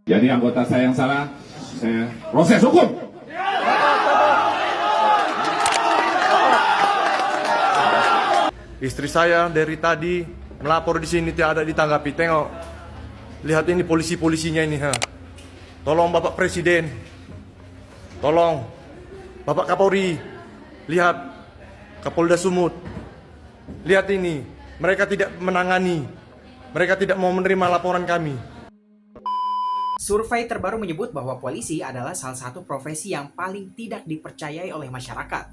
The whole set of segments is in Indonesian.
Jadi anggota saya yang salah, saya proses hukum. Istri saya dari tadi melapor di sini tidak ada ditanggapi. Tengok, lihat ini polisi-polisinya ini. Tolong Bapak Presiden, tolong Bapak Kapolri, lihat Kapolda Sumut, lihat ini. Mereka tidak menangani, mereka tidak mau menerima laporan kami. Survei terbaru menyebut bahwa polisi adalah salah satu profesi yang paling tidak dipercayai oleh masyarakat.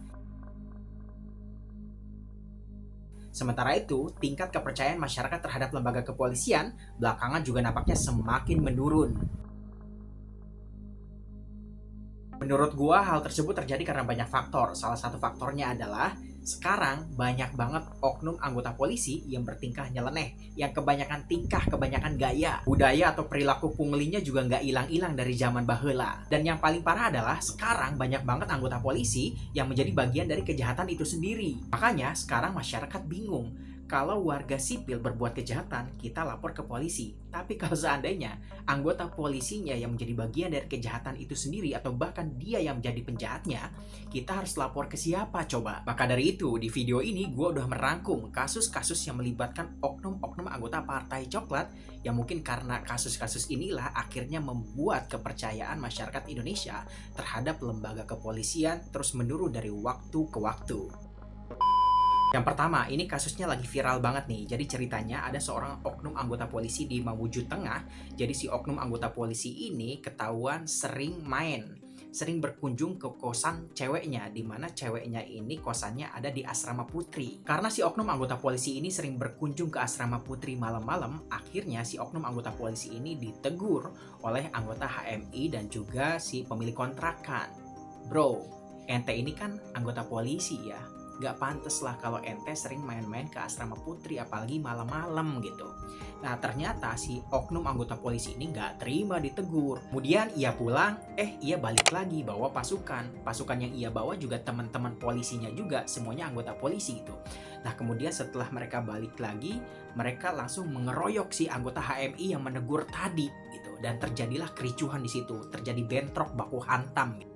Sementara itu, tingkat kepercayaan masyarakat terhadap lembaga kepolisian belakangan juga nampaknya semakin menurun. Menurut gua, hal tersebut terjadi karena banyak faktor. Salah satu faktornya adalah sekarang banyak banget oknum anggota polisi yang bertingkah nyeleneh, yang kebanyakan tingkah, kebanyakan gaya. Budaya atau perilaku punglinya juga nggak hilang-hilang dari zaman baheula. Dan yang paling parah adalah sekarang banyak banget anggota polisi yang menjadi bagian dari kejahatan itu sendiri. Makanya sekarang masyarakat bingung. Kalau warga sipil berbuat kejahatan, kita lapor ke polisi. Tapi kalau seandainya anggota polisinya yang menjadi bagian dari kejahatan itu sendiri, atau bahkan dia yang menjadi penjahatnya, kita harus lapor ke siapa coba? Maka dari itu, di video ini gue udah merangkum kasus-kasus yang melibatkan oknum-oknum anggota Partai Coklat, yang mungkin karena kasus-kasus inilah akhirnya membuat kepercayaan masyarakat Indonesia terhadap lembaga kepolisian terus menurun dari waktu ke waktu. Yang pertama, ini kasusnya lagi viral banget nih. Jadi ceritanya ada seorang oknum anggota polisi di Mamuju Tengah. Jadi si oknum anggota polisi ini ketahuan sering berkunjung ke kosan ceweknya, di mana ceweknya ini kosannya ada di asrama putri. Karena si oknum anggota polisi ini sering berkunjung ke asrama putri malam-malam, akhirnya si oknum anggota polisi ini ditegur oleh anggota HMI dan juga si pemilik kontrakan. Bro, ente ini kan anggota polisi ya. Gak pantes lah kalau ente sering main-main ke asrama putri, apalagi malam-malam gitu. Nah ternyata si oknum anggota polisi ini gak terima ditegur. Kemudian ia pulang, ia balik lagi bawa pasukan. Pasukan yang ia bawa juga teman-teman polisinya juga, semuanya anggota polisi itu. Nah kemudian setelah mereka balik lagi, mereka langsung mengeroyok si anggota HMI yang menegur tadi gitu. Dan terjadilah kericuhan di situ, terjadi bentrok baku hantam gitu.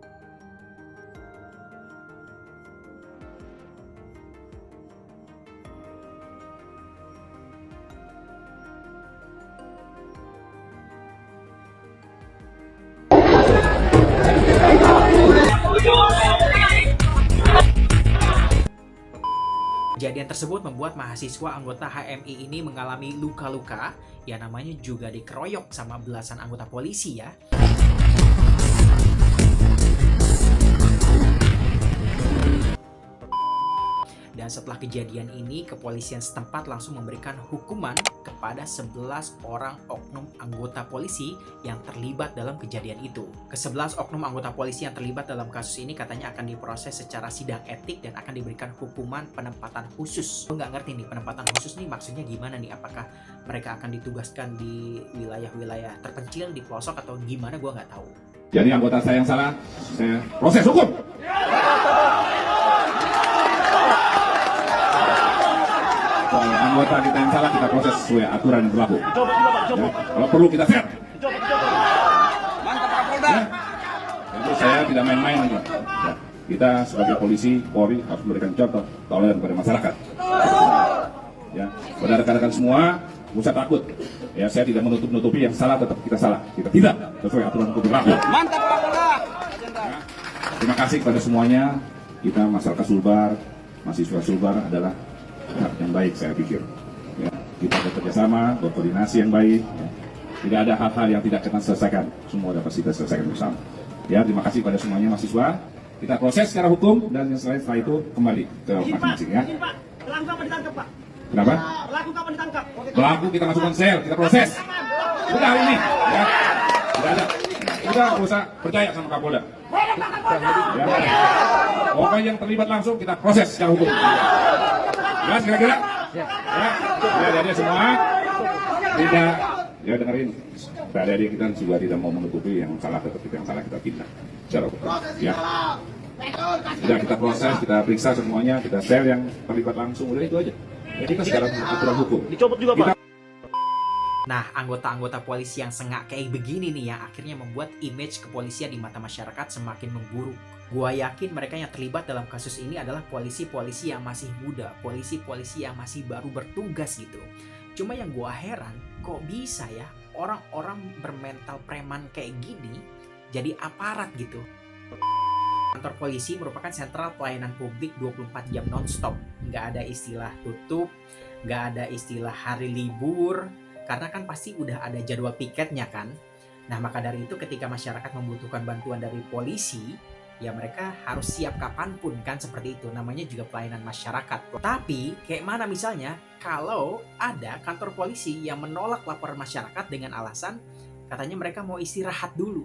Kejadian tersebut membuat mahasiswa anggota HMI ini mengalami luka-luka, ya namanya juga dikeroyok sama belasan anggota polisi ya. Dan setelah kejadian ini, kepolisian setempat langsung memberikan hukuman kepada 11 orang oknum anggota polisi yang terlibat dalam kejadian itu. Ke-11 oknum anggota polisi yang terlibat dalam kasus ini katanya akan diproses secara sidang etik dan akan diberikan hukuman penempatan khusus. Gue nggak ngerti nih, penempatan khusus nih maksudnya gimana nih? Apakah mereka akan ditugaskan di wilayah-wilayah terpencil, di pelosok, atau gimana? Gue nggak tahu. Jadi anggota saya yang salah, saya proses hukum. Kalau anggota kita yang salah, kita proses sesuai aturan yang berlaku. Ya, kalau perlu kita set. Ya, itu saya tidak main-main lagi. Ya, kita sebagai polisi, Polri harus memberikan contoh teladan kepada masyarakat. Ya, pada rekan-rekan semua, usah takut. Ya, saya tidak menutup-nutupi yang salah, tetap kita salah. Kita tidak sesuai aturan hukum berlaku. Mantap Kapolda. Ya, terima kasih kepada semuanya. Kita masyarakat Sulbar, mahasiswa Sulbar adalah yang baik, saya pikir. Ya, kita bekerja sama, berkoordinasi yang baik. Ya. Tidak ada hal-hal yang tidak kita selesaikan. Semua dapat kita selesaikan bersama. Ya, terima kasih pada semuanya mahasiswa. Kita proses secara hukum dan setelah itu kembali ke masing-masing ya. Pelaku kapan ditangkap, Pak? Kenapa? Pelaku kapan ditangkap? Pelaku kita masukkan sel, kita proses. Sudah hari ini. Ya. Tidak ada. Kita nggak usah percaya sama Kapolda. Ya. Pokoknya yang terlibat langsung kita proses secara hukum. Jelas kira-kira? Ya, jadi semua tidak, ya dengerin. Tadi kita juga tidak mau menutupi yang salah, tetap yang salah kita tindak secara hukum. Ya. Sudah kita proses, kita periksa semuanya, kita share yang terlibat langsung, udah itu aja. Jadi kita secara aturan hukum. Dicopot juga, Pak. Nah, anggota-anggota polisi yang sengak kayak begini nih yang akhirnya membuat image kepolisian di mata masyarakat semakin memburuk. Gua yakin mereka yang terlibat dalam kasus ini adalah polisi-polisi yang masih muda, polisi-polisi yang masih baru bertugas gitu. Cuma yang gua heran, kok bisa ya orang-orang bermental preman kayak gini jadi aparat gitu. Kantor polisi merupakan sentral pelayanan publik 24 jam non-stop. Nggak ada istilah tutup, nggak ada istilah hari libur, karena kan pasti udah ada jadwal piketnya kan. Nah, maka dari itu ketika masyarakat membutuhkan bantuan dari polisi, ya mereka harus siap kapanpun kan, seperti itu. Namanya juga pelayanan masyarakat. Tapi kayak mana misalnya kalau ada kantor polisi yang menolak laporan masyarakat dengan alasan katanya mereka mau istirahat dulu.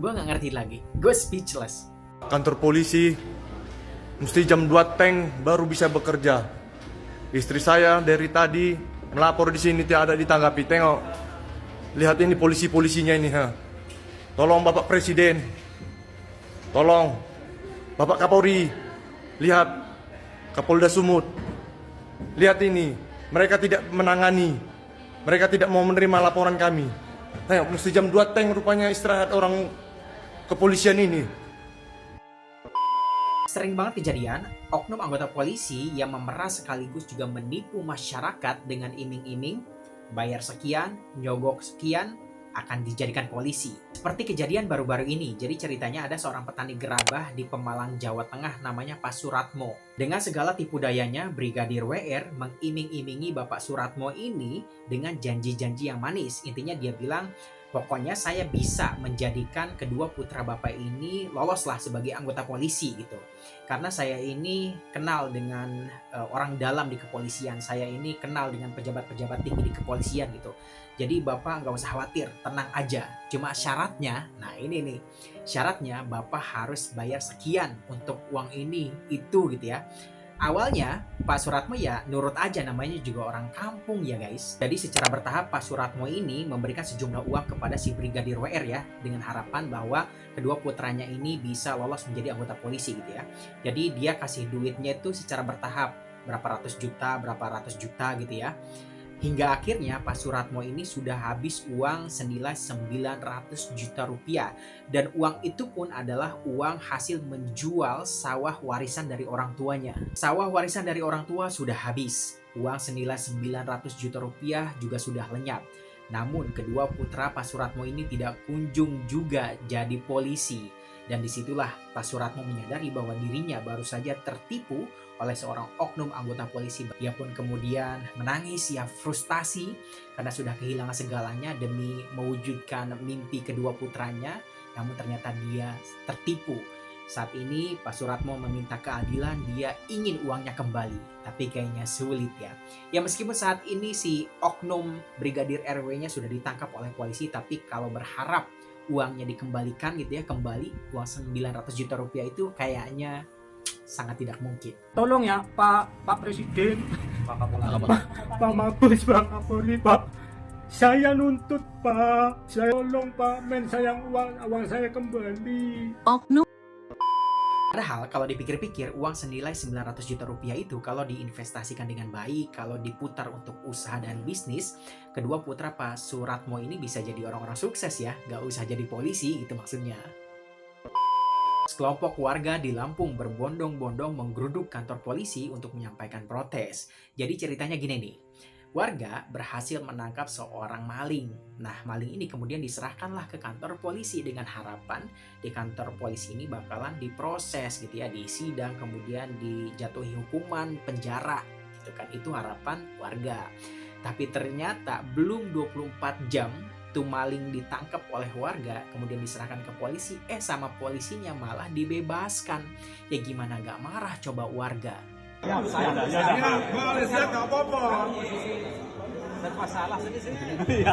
Gue nggak ngerti lagi, gue speechless. Kantor polisi mesti jam 2 teng baru bisa bekerja. Istri saya dari tadi melapor di sini tidak ada ditanggapi. Tengok, lihat ini polisi-polisinya ini. Tolong Bapak Presiden, tolong Bapak Kapolri, lihat Kapolda Sumut, lihat ini. Mereka tidak menangani, mereka tidak mau menerima laporan kami. Tengok, mesti jam 2 teng rupanya istirahat orang kepolisian ini. Sering banget kejadian oknum anggota polisi yang memeras sekaligus juga menipu masyarakat dengan iming-iming bayar sekian, nyogok sekian akan dijadikan polisi. Seperti kejadian baru-baru ini. Jadi ceritanya ada seorang petani gerabah di Pemalang, Jawa Tengah namanya Pak Suratmo. Dengan segala tipu dayanya, Brigadir WR mengiming-imingi Bapak Suratmo ini dengan janji-janji yang manis. Intinya dia bilang, pokoknya saya bisa menjadikan kedua putra bapak ini loloslah sebagai anggota polisi gitu. Karena saya ini kenal dengan orang dalam di kepolisian. Saya ini kenal dengan pejabat-pejabat tinggi di kepolisian gitu. Jadi bapak nggak usah khawatir, tenang aja. Cuma syaratnya, nah ini nih. Syaratnya bapak harus bayar sekian untuk uang ini, itu gitu ya. Awalnya Pak Suratmo ya nurut aja, namanya juga orang kampung ya guys. Jadi secara bertahap Pak Suratmo ini memberikan sejumlah uang kepada si Brigadir WR ya, dengan harapan bahwa kedua putranya ini bisa lolos menjadi anggota polisi gitu ya. Jadi dia kasih duitnya itu secara bertahap, berapa ratus juta gitu ya. Hingga akhirnya Pak Suratmo ini sudah habis uang senilai 900 juta rupiah. Dan uang itu pun adalah uang hasil menjual sawah warisan dari orang tuanya. Sawah warisan dari orang tua sudah habis. Uang senilai 900 juta rupiah juga sudah lenyap. Namun kedua putra Pak Suratmo ini tidak kunjung juga jadi polisi. Dan disitulah Pak Suratmo menyadari bahwa dirinya baru saja tertipu oleh seorang oknum anggota polisi. Ia pun kemudian menangis ya, frustasi karena sudah kehilangan segalanya demi mewujudkan mimpi kedua putranya. Namun ternyata dia tertipu. Saat ini Pak Suratmo meminta keadilan, dia ingin uangnya kembali. Tapi kayaknya sulit ya. Ya meskipun saat ini si oknum Brigadir RW-nya sudah ditangkap oleh polisi, tapi kalau berharap uangnya dikembalikan gitu ya, kembali uang 900 juta rupiah itu kayaknya sangat tidak mungkin. Tolong ya Pak Presiden, Pak Mabes, Pak Kapolri, Pak. Saya nuntut Pak, saya tolong Pak, sayang uang saya kembali. Oknum. Padahal kalau dipikir-pikir uang senilai 900 juta rupiah itu kalau diinvestasikan dengan baik, kalau diputar untuk usaha dan bisnis, kedua putra Pak Suratmo ini bisa jadi orang-orang sukses ya, gak usah jadi polisi itu maksudnya. Sekelompok warga di Lampung berbondong-bondong menggeruduk kantor polisi untuk menyampaikan protes. Jadi ceritanya gini nih. Warga berhasil menangkap seorang maling. Nah, maling ini kemudian diserahkanlah ke kantor polisi dengan harapan di kantor polisi ini bakalan diproses gitu ya, disidang, kemudian dijatuhi hukuman penjara gitu kan. Itu harapan warga. Tapi ternyata belum 24 jam tuh maling ditangkap oleh warga, kemudian diserahkan ke polisi, sama polisinya malah dibebaskan. Ya gimana gak marah coba warga. Ya, saya boleh siap nggak apa-apa. Serba salah sedikit. Iya.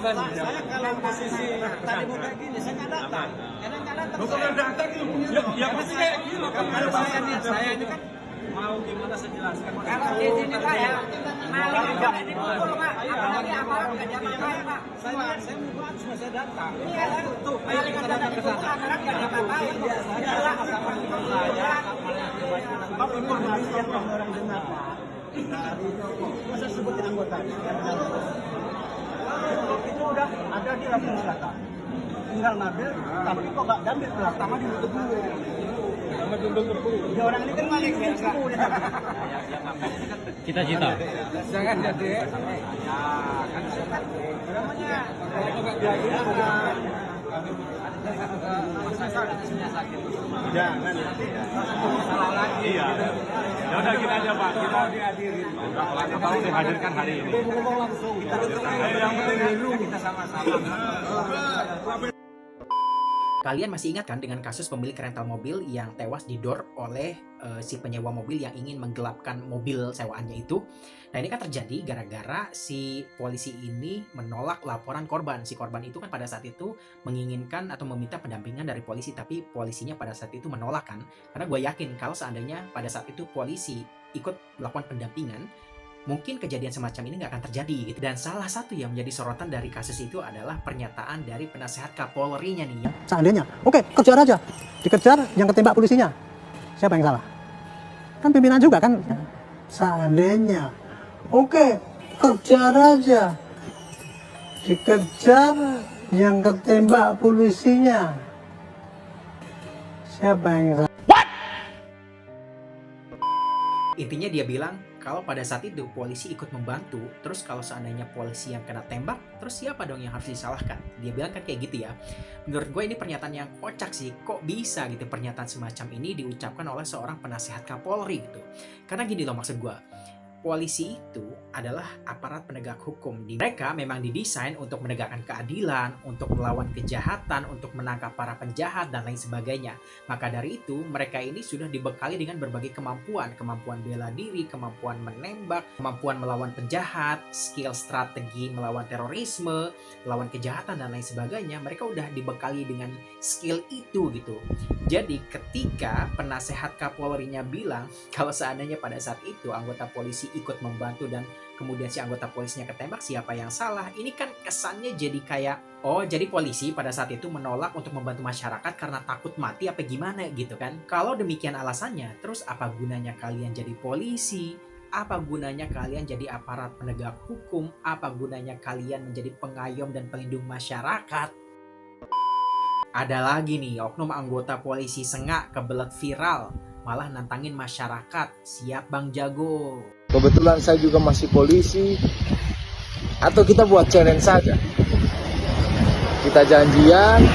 Saya kalau posisi tadi mau kayak gini, saya nggak datang. Karena nggak datang. Bukan datang ya pasti kayak gini. Kalau saya ini kan mau gimana saya jelaskan. Kalau di sini Pak ya, Masa sebutin anggotanya? Itu udah ada di laporan data. Tinggal ngambil, tapi kok nggak diambil pertama ditutup dulu. Ya orang ini kan balik ya, Cita-cita. jangan jadi. Jangan. Iya. Ya udah kita aja Pak, kita dihadirin. Kita dihadirkan hari ini. Yang penting dulu kita sama-sama. Kalian masih ingat kan dengan kasus pemilik rental mobil yang tewas didor oleh si penyewa mobil yang ingin menggelapkan mobil sewaannya itu? Nah ini kan terjadi gara-gara si polisi ini menolak laporan korban. Si korban itu kan pada saat itu menginginkan atau meminta pendampingan dari polisi, tapi polisinya pada saat itu menolak kan. Karena gue yakin kalau seandainya pada saat itu polisi ikut melakukan pendampingan, mungkin kejadian semacam ini nggak akan terjadi gitu. Dan salah satu yang menjadi sorotan dari kasus itu adalah pernyataan dari penasehat Kapolri-nya nih. Seandainya, oke, kejar aja. Dikejar, yang ketembak polisinya. Siapa yang salah? Kan pimpinan juga kan? Seandainya, oke, kejar aja. Dikejar, yang ketembak polisinya. Siapa yang salah? Intinya dia bilang kalau pada saat itu polisi ikut membantu, terus kalau seandainya polisi yang kena tembak, terus siapa dong yang harus disalahkan? Dia bilang kan kayak gitu ya. Menurut gue ini pernyataan yang kocak sih. Kok bisa gitu pernyataan semacam ini diucapkan oleh seorang penasehat Kapolri gitu. Karena gini loh maksud gue. Polisi itu adalah aparat penegak hukum. Mereka memang didesain untuk menegakkan keadilan, untuk melawan kejahatan, untuk menangkap para penjahat, dan lain sebagainya. Maka dari itu, mereka ini sudah dibekali dengan berbagai kemampuan. Kemampuan bela diri, kemampuan menembak, kemampuan melawan penjahat, skill strategi melawan terorisme, melawan kejahatan, dan lain sebagainya. Mereka udah dibekali dengan skill itu gitu. Jadi ketika penasehat Kapolri-nya bilang kalau seandainya pada saat itu anggota polisi ikut membantu dan kemudian si anggota polisinya ketembak, siapa yang salah? Ini kan kesannya jadi kayak, oh jadi polisi pada saat itu menolak untuk membantu masyarakat karena takut mati apa gimana gitu kan. Kalau demikian alasannya, terus apa gunanya kalian jadi polisi? Apa gunanya kalian jadi aparat penegak hukum? Apa gunanya kalian menjadi pengayom dan pelindung masyarakat? Ada lagi nih, oknum anggota polisi sengak kebelet viral, malah nantangin masyarakat. Siap Bang Jago. Kebetulan saya juga masih polisi. Atau kita buat challenge saja. Kita janjian,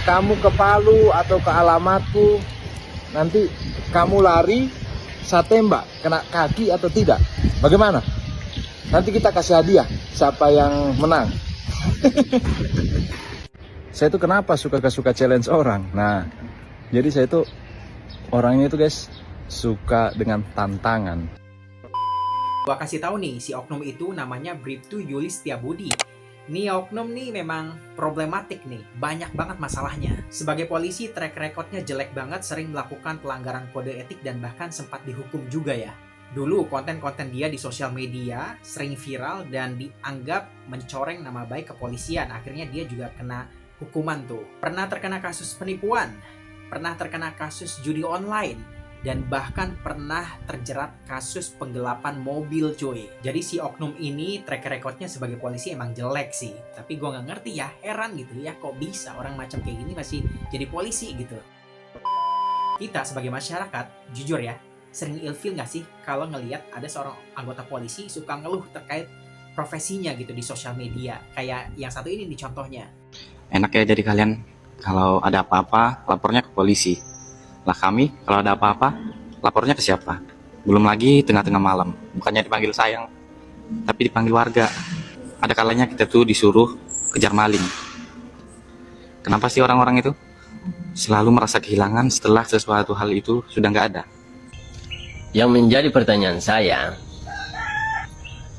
kamu ke Palu atau ke alamatku, nanti kamu lari, saya tembak, kena kaki atau tidak. Bagaimana? Nanti kita kasih hadiah, siapa yang menang. Saya tuh kenapa suka challenge orang. Nah, jadi saya tuh orangnya itu guys, suka dengan tantangan. Gua kasih tahu nih, si oknum itu namanya Bribtu Yulis Setiabudi. Nih oknum nih memang problematik nih, banyak banget masalahnya. Sebagai polisi, track recordnya jelek banget, sering melakukan pelanggaran kode etik dan bahkan sempat dihukum juga ya. Dulu konten-konten dia di sosial media sering viral dan dianggap mencoreng nama baik kepolisian. Akhirnya dia juga kena hukuman tuh. Pernah terkena kasus penipuan, pernah terkena kasus judi online, dan bahkan pernah terjerat kasus penggelapan mobil cuy. Jadi si oknum ini track recordnya sebagai polisi emang jelek sih. Tapi gue gak ngerti ya, heran gitu ya, kok bisa orang macam kayak gini masih jadi polisi gitu. Kita sebagai masyarakat, jujur ya, sering ilfil gak sih kalau ngelihat ada seorang anggota polisi suka ngeluh terkait profesinya gitu di sosial media. Kayak yang satu ini nih contohnya. Enak ya jadi kalian kalau ada apa-apa lapornya ke polisi. Lah kami kalau ada apa-apa lapornya ke siapa? Belum lagi tengah-tengah malam, bukannya dipanggil sayang, tapi dipanggil warga. Ada kalanya kita tuh disuruh kejar maling. Kenapa sih orang-orang itu selalu merasa kehilangan setelah sesuatu hal itu sudah nggak ada? Yang menjadi pertanyaan saya,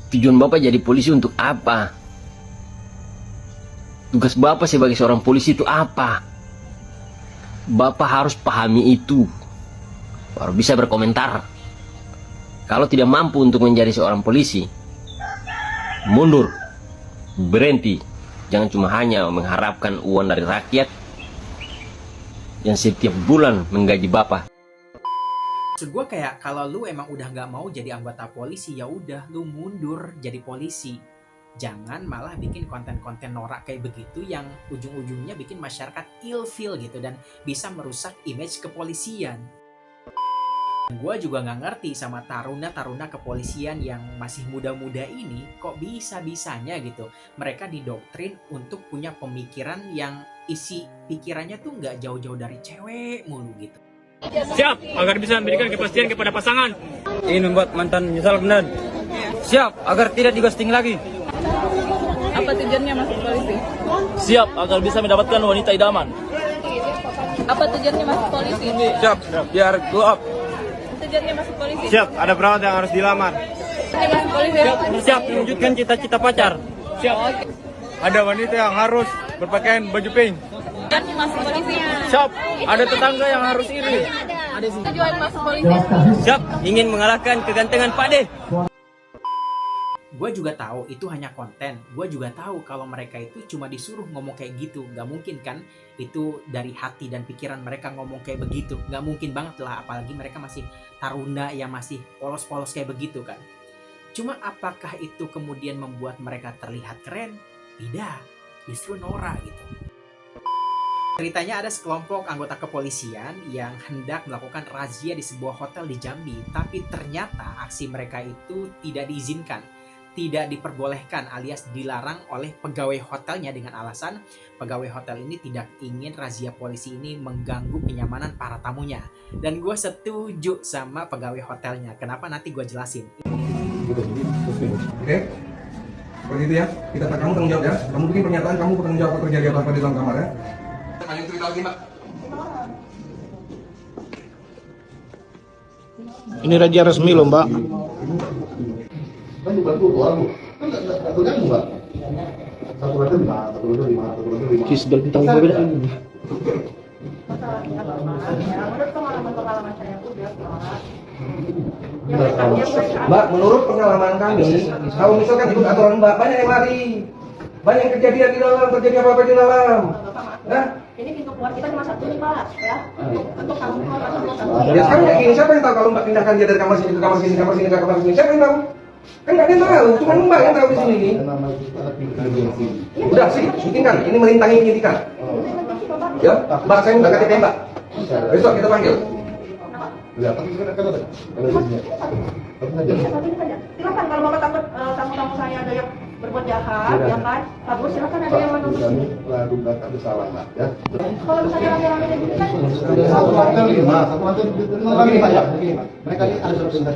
tujuan Bapak jadi polisi untuk apa? Tugas Bapak sebagai seorang polisi itu apa? Bapak harus pahami itu, baru bisa berkomentar. Kalau tidak mampu untuk menjadi seorang polisi, mundur, berhenti. Jangan cuma hanya mengharapkan uang dari rakyat yang setiap bulan menggaji bapak. Maksud gue kayak kalau lu emang udah nggak mau jadi anggota polisi, ya udah lu mundur jadi polisi. Jangan malah bikin konten-konten norak kayak begitu yang ujung-ujungnya bikin masyarakat ilfeel gitu dan bisa merusak image kepolisian. Gue juga nggak ngerti sama taruna-taruna kepolisian yang masih muda-muda ini, kok bisa-bisanya gitu mereka didoktrin untuk punya pemikiran yang isi pikirannya tuh nggak jauh-jauh dari cewek mulu gitu. Siap agar bisa memberikan kepastian kepada pasangan. Ingin membuat mantan menyesal kemudian. Siap agar tidak digosting lagi. Apa tujuannya masuk polisi? Siap agar bisa mendapatkan wanita idaman. Apa tujuannya masuk polisi? Siap biar glow up. Tujuannya masuk polisi? Siap ada perawat yang harus dilamar. Tujuannya masuk polisi? Siap mewujudkan cita-cita pacar. Siap. Ada wanita yang harus berpakaian baju pink. Tujuannya masuk polisi? Siap ada tetangga yang harus iri. Tujuan masuk polisi? Siap ingin mengalahkan kegantengan Pak De. Gue juga tahu itu hanya konten. Gue juga tahu kalau mereka itu cuma disuruh ngomong kayak gitu. Gak mungkin kan itu dari hati dan pikiran mereka ngomong kayak begitu. Gak mungkin banget lah, apalagi mereka masih taruna yang masih polos-polos kayak begitu kan. Cuma apakah itu kemudian membuat mereka terlihat keren? Tidak, justru norak gitu. Ceritanya ada sekelompok anggota kepolisian yang hendak melakukan razia di sebuah hotel di Jambi. Tapi ternyata aksi mereka itu tidak diizinkan, tidak diperbolehkan alias dilarang oleh pegawai hotelnya dengan alasan pegawai hotel ini tidak ingin razia polisi ini mengganggu kenyamanan para tamunya. Dan gue setuju sama pegawai hotelnya. Kenapa nanti gue jelasin. Oke, seperti itu ya. Kamu tanggung jawab ya. Kamu bikin pernyataan, kamu bertanggung jawab terjadi apa di dalam kamar ya. Lanjut cerita lagi, Mbak. Ini raja resmi loh, Mbak. Kan dibantu orang, kan nggak terganggu, Mbak. Satu lantai 5, satu lantai 5, satu lantai 5. Kisbel bintang beda ini. Mbak, menurut pengalaman kami, kalau misalkan ikut aturan Mbak, banyak yang lari, banyak yang kejadian di dalam, terjadi apa-apa di dalam. Nah, Ini pintu keluar kita cuma satu nih Pak, ya. Untuk kamu ya sekarang kayak gini, siapa yang tahu kalau Mbak pindahkan dia dari kamar sini ke kamar sini, kamar sini ke kamar sini? Siapa yang tahu? Kan nggak ada yang tahu, cuma Mbak yang tahu di sini nih. Udah sih, bikinkan. Ini merintangi penyidikan. Ya, Mbak saya minta KTP Mbak. Besok kita panggil. Silakan kalau Bapak takut tamu-tamu saya ada yang berbuat jahat, ya kan? Bagus, silakan ada yang menuntut sini. Kalau misalnya rame-rame kayak gini kan Satu lantai 5, satu lantai 5 ya. Mereka ini ada surat perintah.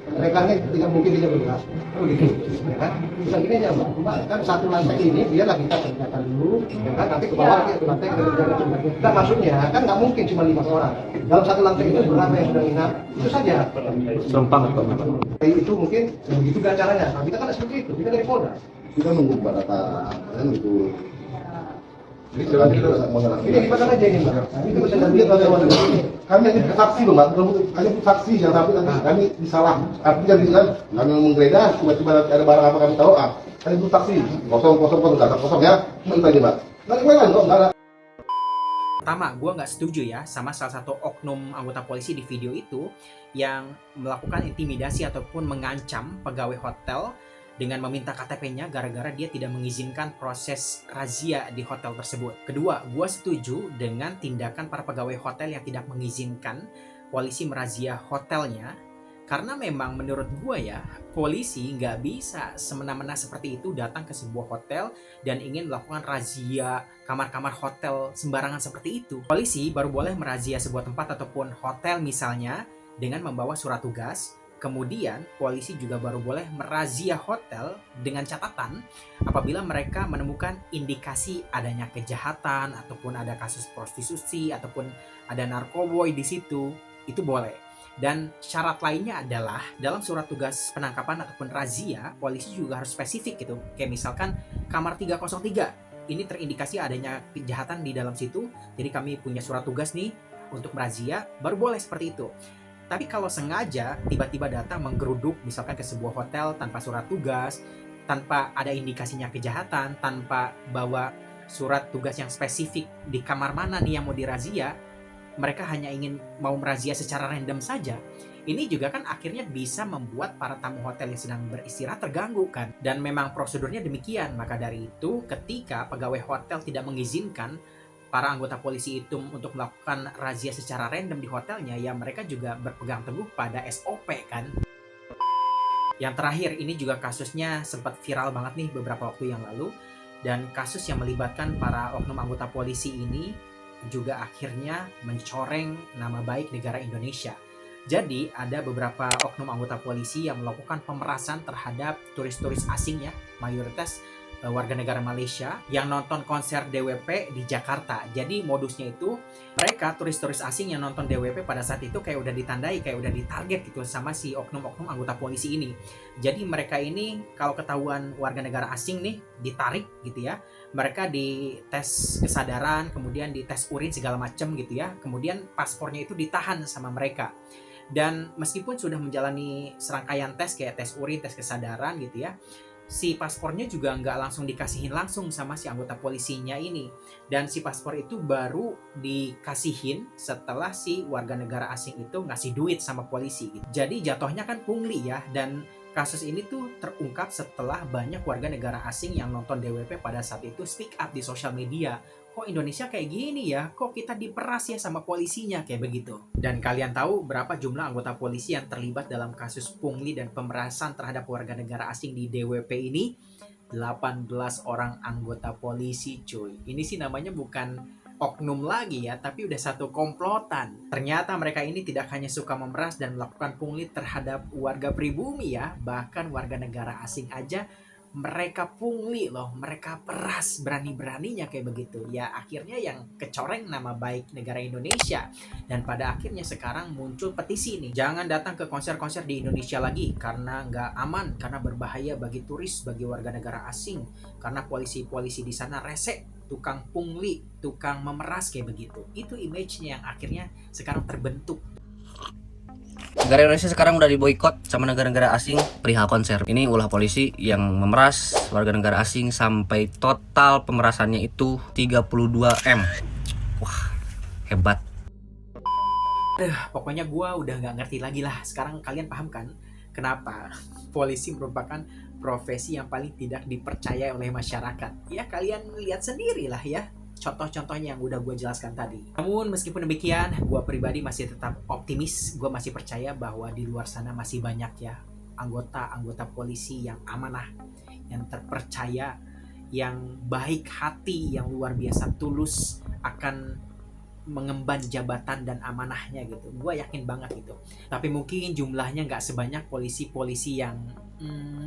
Mereka ini tidak mungkin bisa bergerak. Begitu, ya kan? Bisa gini aja, Mbak. Kan satu lantai ini biarlah kita kerjakan dulu, ya kan? Nanti ke bawah ke lantai kita kerjakan sebenarnya. Nah, maksudnya kan nggak mungkin cuma 5 orang. Dalam satu lantai itu berapa yang sudah nginap? Itu saja. Sempang Pak. Itu mungkin begitu kan caranya. Nah, kita kan seperti itu. Kita dari Polda. Kita nunggu barata kan itu. Ini dipakai aja ini, Mbak. Ini bisa lihat bagaimana ini. Kami hanya saksi loh, Mbak. Hanya saksi yang sampai nanti kami disalah. Artinya kan kami menggeledah, tiba-tiba ada barang apa kami tahu. Kami itu saksi. Kosong, data kosong ya. Itu aja, Mbak. Nggak kemana kok, nggak ada. Pertama, gue nggak setuju ya sama salah satu oknum anggota polisi di video itu yang melakukan intimidasi ataupun mengancam pegawai hotel dengan meminta KTP-nya gara-gara dia tidak mengizinkan proses razia di hotel tersebut. Kedua, gue setuju dengan tindakan para pegawai hotel yang tidak mengizinkan polisi merazia hotelnya. Karena memang menurut gue ya, polisi nggak bisa semena-mena seperti itu datang ke sebuah hotel dan ingin melakukan razia kamar-kamar hotel sembarangan seperti itu. Polisi baru boleh merazia sebuah tempat ataupun hotel misalnya dengan membawa surat tugas. Kemudian polisi juga baru boleh merazia hotel dengan catatan apabila mereka menemukan indikasi adanya kejahatan ataupun ada kasus prostitusi ataupun ada narkoboy di situ, itu boleh. Dan syarat lainnya adalah dalam surat tugas penangkapan ataupun razia, polisi juga harus spesifik gitu. Kayak misalkan kamar 303, ini terindikasi adanya kejahatan di dalam situ, jadi kami punya surat tugas nih untuk merazia, baru boleh seperti itu. Tapi kalau sengaja tiba-tiba datang menggeruduk misalkan ke sebuah hotel tanpa surat tugas, tanpa ada indikasinya kejahatan, tanpa bawa surat tugas yang spesifik di kamar mana nih yang mau dirazia, mereka hanya ingin mau merazia secara random saja. Ini juga kan akhirnya bisa membuat para tamu hotel yang sedang beristirahat terganggu kan. Dan memang prosedurnya demikian. Maka dari itu ketika pegawai hotel tidak mengizinkan para anggota polisi itu untuk melakukan razia secara random di hotelnya, ya mereka juga berpegang teguh pada SOP kan. Yang terakhir ini juga kasusnya sempat viral banget nih beberapa waktu yang lalu. Dan kasus yang melibatkan para oknum anggota polisi ini juga akhirnya mencoreng nama baik negara Indonesia. Jadi ada beberapa oknum anggota polisi yang melakukan pemerasan terhadap turis-turis asing ya, mayoritas warga negara Malaysia yang nonton konser DWP di Jakarta. Jadi modusnya itu mereka turis-turis asing yang nonton DWP pada saat itu kayak udah ditandai, kayak udah ditarget gitu sama si oknum-oknum anggota polisi ini. Jadi mereka ini kalau ketahuan warga negara asing nih ditarik gitu ya, mereka dites kesadaran, kemudian dites urin segala macam gitu ya, kemudian paspornya itu ditahan sama mereka. Dan meskipun sudah menjalani serangkaian tes kayak tes urin, tes kesadaran gitu ya, si paspornya juga nggak langsung dikasihin langsung sama si anggota polisinya ini. Dan si paspor itu baru dikasihin setelah si warga negara asing itu ngasih duit sama polisi gitu. Jadi jatuhnya kan pungli ya. Dan kasus ini tuh terungkap setelah banyak warga negara asing yang nonton DWP pada saat itu speak up di sosial media. Kok Indonesia kayak gini ya? Kok kita diperas ya sama polisinya kayak begitu? Dan kalian tahu berapa jumlah anggota polisi yang terlibat dalam kasus pungli dan pemerasan terhadap warga negara asing di DWP ini? 18 orang anggota polisi cuy. Ini sih namanya bukan oknum lagi ya, tapi udah satu komplotan. Ternyata mereka ini tidak hanya suka memeras dan melakukan pungli terhadap warga pribumi ya, bahkan warga negara asing aja mereka pungli loh, mereka peras berani-beraninya kayak begitu. Ya akhirnya yang kecoreng nama baik negara Indonesia. Dan pada akhirnya sekarang muncul petisi nih, jangan datang ke konser-konser di Indonesia lagi karena nggak aman, karena berbahaya bagi turis, bagi warga negara asing, karena polisi-polisi di sana rese, tukang pungli, tukang memeras kayak begitu. Itu image-nya yang akhirnya sekarang terbentuk. Negara Indonesia sekarang udah diboikot sama negara-negara asing perihal konser. Ini ulah polisi yang memeras warga negara asing sampai total pemerasannya itu 32M. Wah, hebat. Pokoknya gue udah nggak ngerti lagi lah. Sekarang kalian paham kan kenapa polisi merupakan profesi yang paling tidak dipercaya oleh masyarakat? Ya kalian lihat sendirilah ya contoh-contohnya yang udah gue jelaskan tadi. Namun meskipun demikian, gue pribadi masih tetap optimis. Gue masih percaya bahwa di luar sana masih banyak ya anggota-anggota polisi yang amanah, yang terpercaya, yang baik hati, yang luar biasa tulus akan mengemban jabatan dan amanahnya gitu. Gue yakin banget gitu. Tapi mungkin jumlahnya nggak sebanyak polisi-polisi yang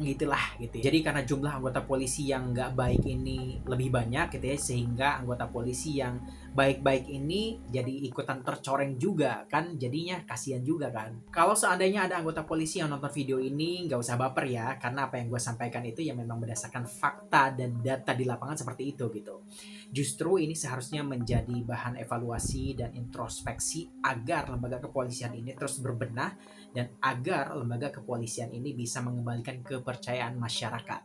gitulah gitu ya. Jadi karena jumlah anggota polisi yang nggak baik ini lebih banyak gitu ya, sehingga anggota polisi yang baik-baik ini jadi ikutan tercoreng juga kan, jadinya kasihan juga kan. Kalau seandainya ada anggota polisi yang nonton video ini, nggak usah baper ya, karena apa yang gue sampaikan itu ya memang berdasarkan fakta dan data di lapangan seperti itu gitu. Justru ini seharusnya menjadi bahan evaluasi dan introspeksi agar lembaga kepolisian ini terus berbenah dan agar lembaga kepolisian ini bisa mengembalikan kepercayaan masyarakat.